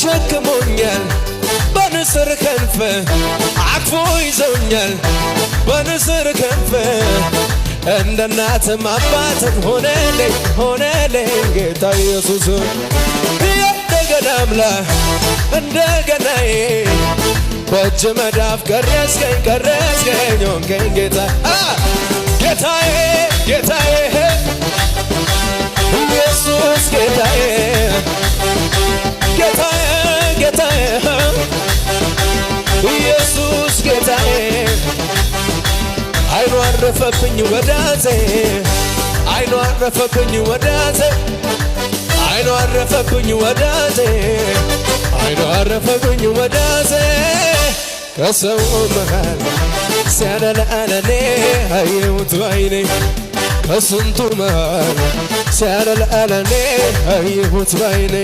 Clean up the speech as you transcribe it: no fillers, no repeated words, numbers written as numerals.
ተሸክሞኛል በንስር ክንፍ አቅፎ ይዞኛል በንስር ክንፍ እንደ እናትም አባትም ሆነልኝ ጌታ ኢየሱስ እንደገና አምላክ እንደገናዬ በእጅ መዳፍ ቀረስከኝ ሆንከኝ ጌታዬ ኢየሱስ ጌታዬ ኢየሱስ ጌታዬ አይኑ አረፈብኝ ወዳጄ አይኑ አረፈብኝ ወዳጄ አይኑ አረፈብኝ ወዳጄ አይኑ አረፈብኝ ወዳጄ ከሰው መሃል ሲያደላለኔ አየሁት ባይኔ ከስንቱ መሃል ሲያደላለኔ አየሁት ባይኔ